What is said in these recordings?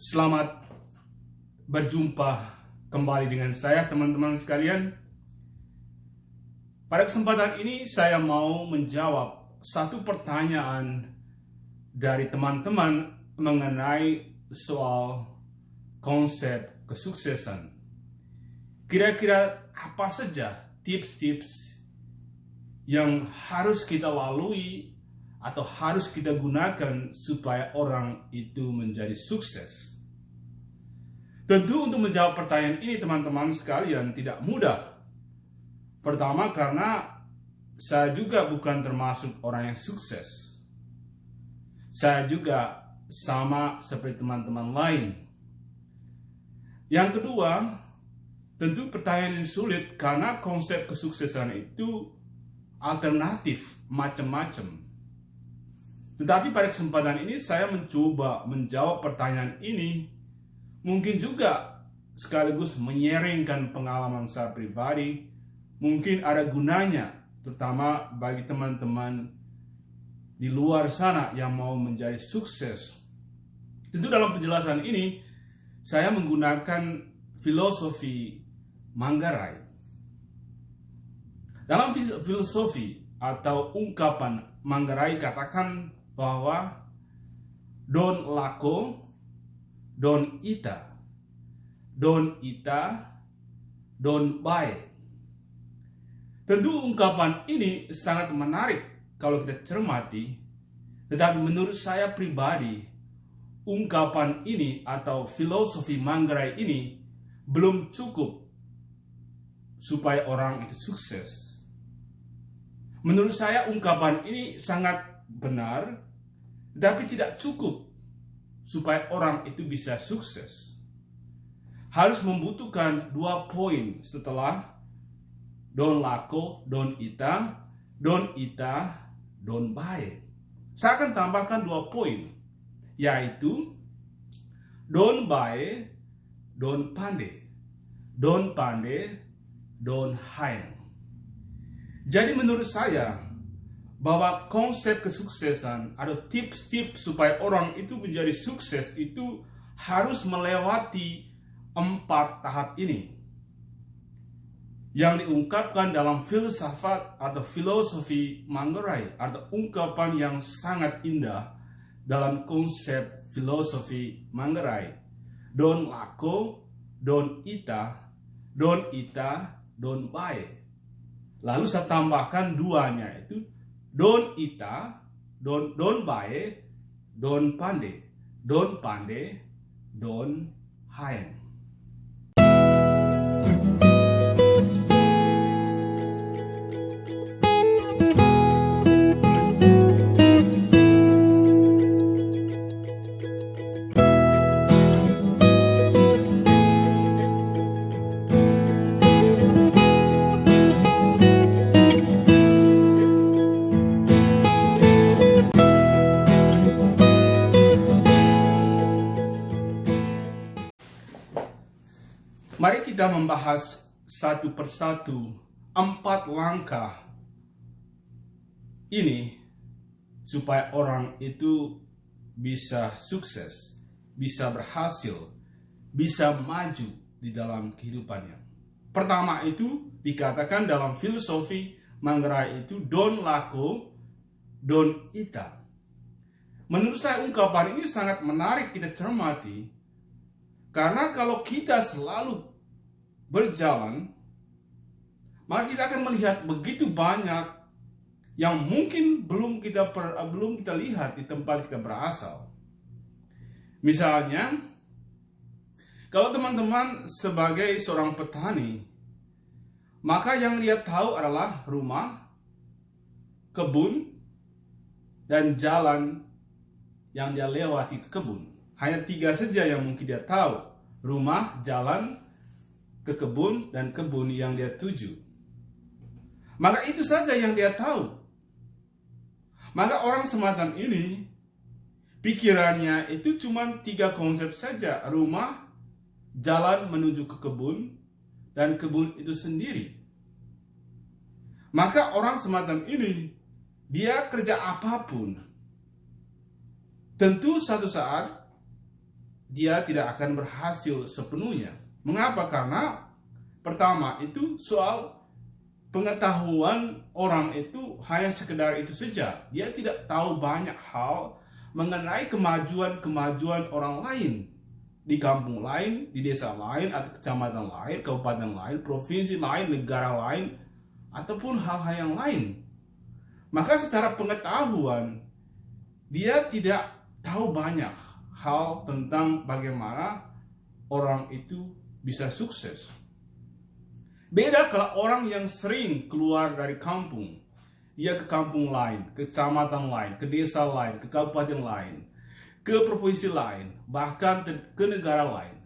Selamat berjumpa kembali dengan saya, teman-teman sekalian. Pada kesempatan ini saya mau menjawab satu pertanyaan dari teman-teman mengenai soal konsep kesuksesan. Kira-kira apa saja tips-tips yang harus kita lalui atau harus kita gunakan supaya orang itu menjadi sukses? Tentu untuk menjawab pertanyaan ini teman-teman sekalian tidak mudah. Pertama karena saya juga bukan termasuk orang yang sukses. Saya juga sama seperti teman-teman lain. Yang kedua, tentu pertanyaan yang sulit karena konsep kesuksesan itu alternatif, macam-macam. Tetapi pada kesempatan ini saya mencoba menjawab pertanyaan ini, mungkin juga sekaligus menyaringkan pengalaman saya pribadi. Mungkin ada gunanya, terutama bagi teman-teman di luar sana yang mau menjadi sukses. Tentu dalam penjelasan ini, saya menggunakan filosofi Manggarai. Dalam filosofi atau ungkapan Manggarai katakan bahwa don lako, don ita, don bae. Tentu ungkapan ini sangat menarik kalau kita cermati, tetapi menurut saya pribadi, ungkapan ini atau filosofi Manggarai ini belum cukup supaya orang itu sukses. Menurut saya ungkapan ini sangat benar, tetapi tidak cukup supaya orang itu bisa sukses. Harus membutuhkan 2 poin setelah don lako, don ita, don bae. Saya akan tambahkan 2 poin, yaitu don bae, don pande, don haeng. Jadi menurut saya bahwa konsep kesuksesan atau tips-tips supaya orang itu menjadi sukses itu harus melewati 4 tahap ini yang diungkapkan dalam filsafat atau filosofi Manggarai, atau ungkapan yang sangat indah dalam konsep filosofi Manggarai. Don lako, don ita, don bae. Lalu saya tambahkan 2-nya, itu don ita, don bae, don pande, don haeng. Mari kita membahas satu persatu 4 langkah ini supaya orang itu bisa sukses, bisa berhasil, bisa maju di dalam kehidupannya. Pertama itu dikatakan dalam filosofi Manggarai itu don lako, don ita. Menurut saya ungkapan ini sangat menarik kita cermati, karena kalau kita selalu berjalan, maka kita akan melihat begitu banyak yang mungkin belum kita lihat di tempat kita berasal. Misalnya, kalau teman-teman sebagai seorang petani, maka yang dia tahu adalah rumah, kebun, dan jalan yang dia lewati ke kebun. Hanya 3 saja yang mungkin dia tahu: rumah, jalan, ke kebun, dan kebun yang dia tuju. Maka itu saja yang dia tahu. Maka orang semacam ini, pikirannya itu cuma 3 konsep saja: rumah, jalan menuju ke kebun, dan kebun itu sendiri. Maka orang semacam ini, dia kerja apapun, tentu satu saat dia tidak akan berhasil sepenuhnya. Mengapa? Karena pertama itu soal pengetahuan orang itu hanya sekedar itu saja. Dia tidak tahu banyak hal mengenai kemajuan orang lain di kampung lain, di desa lain, atau kecamatan lain, kabupaten lain, provinsi lain, negara lain, ataupun hal-hal yang lain. Maka secara pengetahuan dia tidak tahu banyak hal tentang bagaimana orang itu bisa sukses. Beda kalau orang yang sering keluar dari kampung, dia ke kampung lain, ke kecamatan lain, ke desa lain, ke kabupaten lain, ke provinsi lain, bahkan ke negara lain.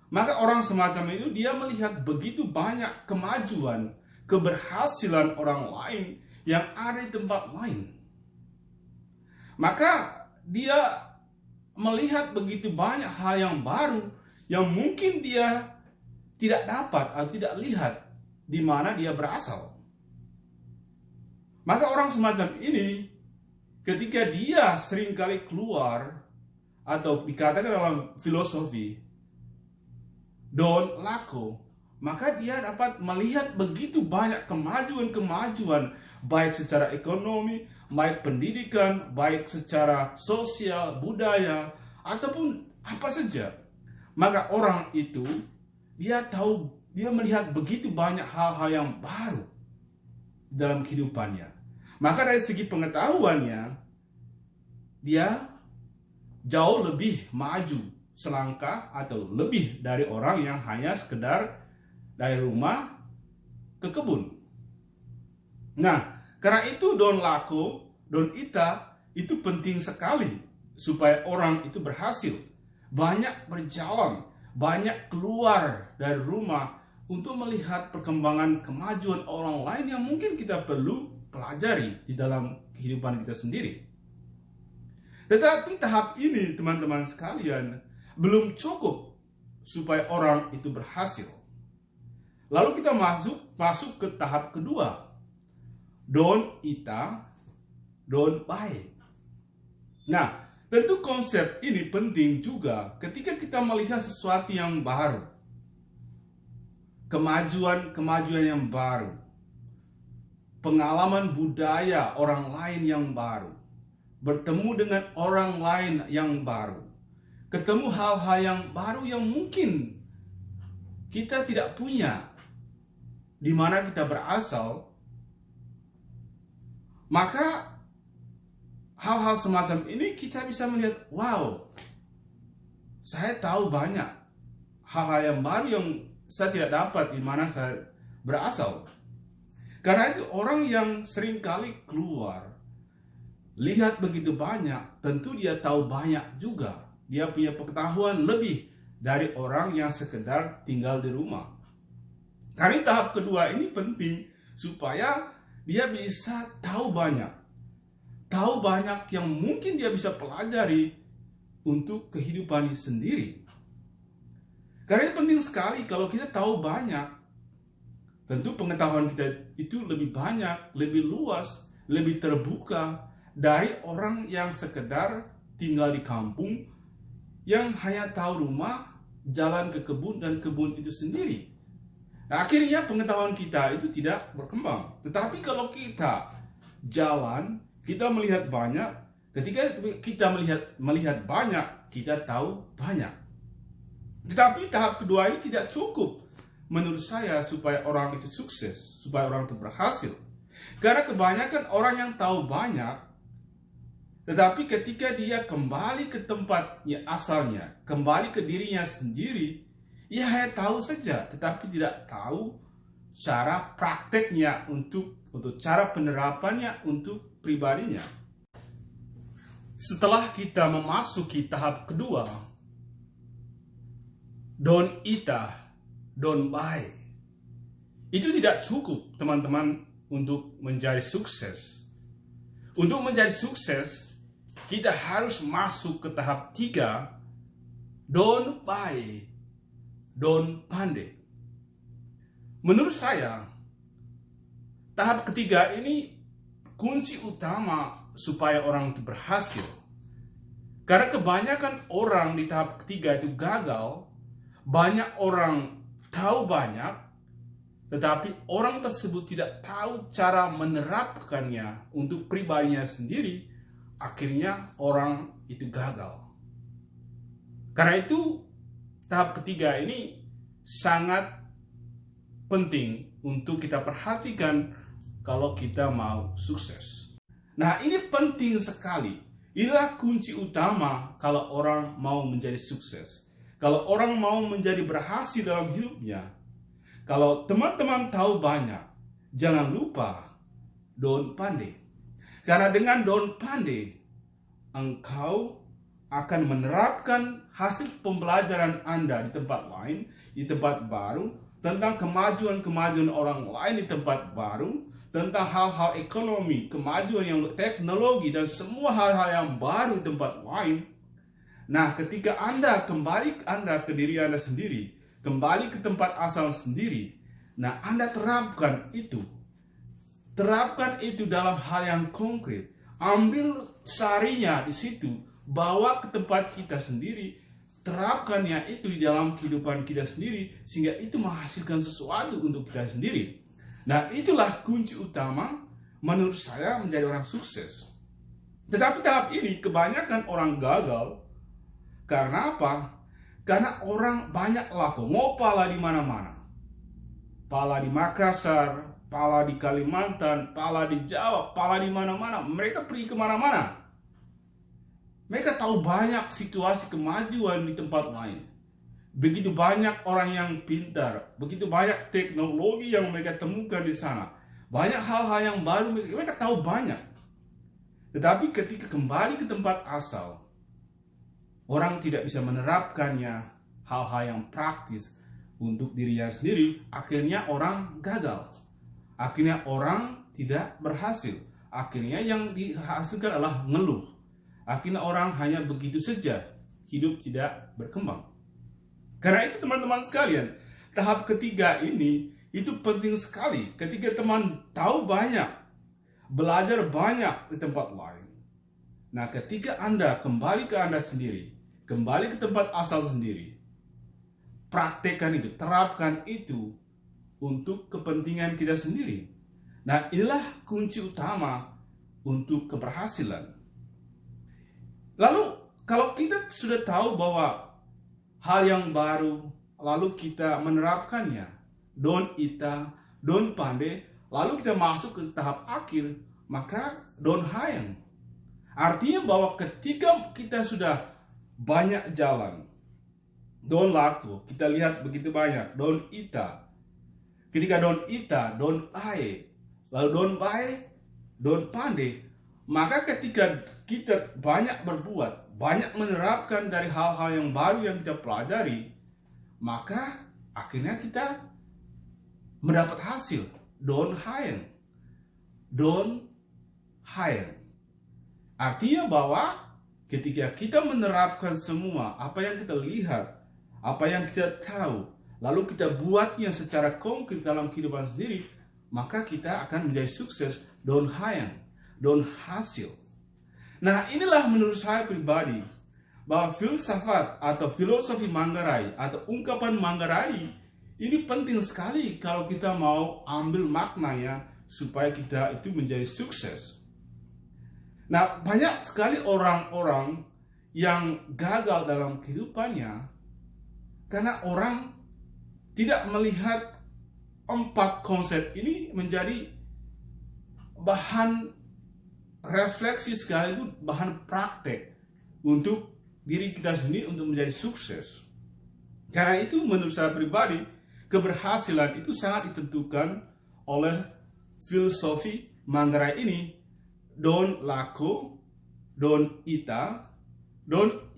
Maka orang semacam itu dia melihat begitu banyak kemajuan, keberhasilan orang lain yang ada di tempat lain. Maka dia melihat begitu banyak hal yang baru yang mungkin dia tidak dapat atau tidak lihat di mana dia berasal. Maka orang semacam ini ketika dia seringkali keluar, atau dikatakan dalam filosofi don lako, maka dia dapat melihat begitu banyak kemajuan baik secara ekonomi, baik pendidikan, baik secara sosial, budaya, ataupun apa saja. Maka orang itu dia melihat begitu banyak hal-hal yang baru dalam kehidupannya. Maka dari segi pengetahuannya, dia jauh lebih maju selangkah atau lebih dari orang yang hanya sekedar dari rumah ke kebun. Nah, karena itu don lako, don ita itu penting sekali supaya orang itu berhasil. Banyak berjalan, banyak keluar dari rumah untuk melihat perkembangan kemajuan orang lain yang mungkin kita perlu pelajari di dalam kehidupan kita sendiri. Tetapi tahap ini, teman-teman sekalian, belum cukup supaya orang itu berhasil. Lalu kita masuk ke tahap kedua. Don ita, don baik. Nah, tentu konsep ini penting juga ketika kita melihat sesuatu yang baru. Kemajuan yang baru. Pengalaman budaya orang lain yang baru. Bertemu dengan orang lain yang baru. Ketemu hal-hal yang baru yang mungkin kita tidak punya di mana kita berasal. Maka hal-hal semacam ini kita bisa melihat, wow, saya tahu banyak hal-hal yang baru yang saya tidak dapat di mana saya berasal. Karena itu orang yang seringkali keluar, lihat begitu banyak, tentu dia tahu banyak juga. Dia punya pengetahuan lebih dari orang yang sekedar tinggal di rumah. Karena tahap kedua ini penting supaya dia bisa tahu banyak. Tahu banyak yang mungkin dia bisa pelajari untuk kehidupannya sendiri. Karena itu penting sekali kalau kita tahu banyak. Tentu pengetahuan kita itu lebih banyak, lebih luas, lebih terbuka dari orang yang sekedar tinggal di kampung, yang hanya tahu rumah, jalan ke kebun, dan kebun itu sendiri. Nah, akhirnya pengetahuan kita itu tidak berkembang. Tetapi kalau kita jalan, kita melihat banyak, ketika kita melihat banyak, kita tahu banyak. Tetapi tahap kedua ini tidak cukup menurut saya supaya orang itu sukses, supaya orang itu berhasil. Karena kebanyakan orang yang tahu banyak, tetapi ketika dia kembali ke tempatnya asalnya, kembali ke dirinya sendiri, ia hanya tahu saja, tetapi tidak tahu cara prakteknya untuk cara penerapannya untuk pribadinya. Setelah kita memasuki tahap kedua, don ita, don baik, itu tidak cukup teman-teman untuk menjadi sukses. Untuk menjadi sukses, kita harus masuk ke tahap 3, don baik, don pandai. Menurut saya, tahap ketiga ini kunci utama supaya orang itu berhasil. Karena kebanyakan orang di tahap ketiga itu gagal. Banyak orang tahu banyak, tetapi orang tersebut tidak tahu cara menerapkannya untuk pribadinya sendiri. Akhirnya orang itu gagal. Karena itu tahap ketiga ini sangat penting untuk kita perhatikan kalau kita mau sukses. Nah, ini penting sekali. Inilah kunci utama kalau orang mau menjadi sukses. Kalau orang mau menjadi berhasil dalam hidupnya. Kalau teman-teman tahu banyak, jangan lupa don't pandai. Karena dengan don't pandai, engkau akan menerapkan hasil pembelajaran Anda di tempat lain, di tempat baru, tentang kemajuan-kemajuan orang lain di tempat baru, tentang hal-hal ekonomi, kemajuan yang teknologi, dan semua hal-hal yang baru di tempat lain. Nah, ketika Anda kembali ke diri Anda sendiri, kembali ke tempat asal sendiri, nah Anda terapkan itu. Terapkan itu dalam hal yang konkret. Ambil sarinya di situ, bawa ke tempat kita sendiri, terapkannya itu di dalam kehidupan kita sendiri, sehingga itu menghasilkan sesuatu untuk kita sendiri. Nah, itulah kunci utama menurut saya menjadi orang sukses. Tetapi tahap ini kebanyakan orang gagal. Karena apa? Karena orang banyak laku, mau pala di mana-mana. Pala di Makassar, pala di Kalimantan, pala di Jawa, pala di mana-mana. Mereka pergi kemana-mana. Mereka tahu banyak situasi kemajuan di tempat lain. Begitu banyak orang yang pintar, begitu banyak teknologi yang mereka temukan di sana. Banyak hal-hal yang baru, mereka tahu banyak. Tetapi ketika kembali ke tempat asal, orang tidak bisa menerapkannya, hal-hal yang praktis untuk dirinya sendiri, akhirnya orang gagal. Akhirnya orang tidak berhasil. Akhirnya yang dihasilkan adalah ngeluh. Akhirnya orang hanya begitu saja, hidup tidak berkembang. Karena itu teman-teman sekalian, tahap ketiga ini itu penting sekali. Ketika teman tahu banyak, belajar banyak di tempat lain. Nah, ketika Anda kembali ke Anda sendiri, kembali ke tempat asal sendiri, praktekkan itu, terapkan itu untuk kepentingan kita sendiri. Nah, inilah kunci utama untuk keberhasilan. Lalu, kalau kita sudah tahu bahwa hal yang baru, lalu kita menerapkannya, don't ita, don't pandai, lalu kita masuk ke tahap akhir, maka don't hayang. Artinya bahwa ketika kita sudah banyak jalan, don't laku, kita lihat begitu banyak, don't ita. Ketika don't ita, don't bae, lalu don't bae, don't pandai, maka ketika kita banyak berbuat, banyak menerapkan dari hal-hal yang baru yang kita pelajari, maka akhirnya kita mendapat hasil. Don't hayang. Don't hayang. Artinya bahwa ketika kita menerapkan semua apa yang kita lihat, apa yang kita tahu, lalu kita buatnya secara konkret dalam kehidupan sendiri, maka kita akan menjadi sukses. Don't hayang. Don't hasil. Nah, inilah menurut saya pribadi bahwa filsafat atau filosofi Manggarai atau ungkapan Manggarai ini penting sekali kalau kita mau ambil maknanya supaya kita itu menjadi sukses. Nah, banyak sekali orang-orang yang gagal dalam kehidupannya karena orang tidak melihat 4 konsep ini menjadi bahan refleksi sekali, itu bahan praktek untuk diri kita sendiri untuk menjadi sukses. Karena itu menurut saya pribadi, keberhasilan itu sangat ditentukan oleh filosofi Manggarai ini. Don't laku, don't ita, don't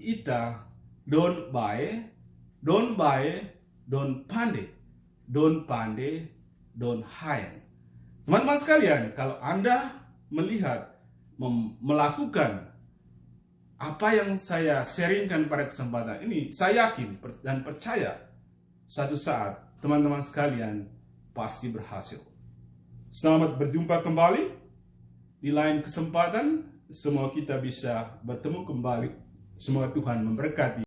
bae, don't pandai, don't hayang. Teman-teman sekalian, kalau Anda melihat, melakukan apa yang saya sharingkan pada kesempatan ini, saya yakin dan percaya suatu saat teman-teman sekalian pasti berhasil. Selamat berjumpa kembali di lain kesempatan. Semoga kita bisa bertemu kembali Semoga Tuhan memberkati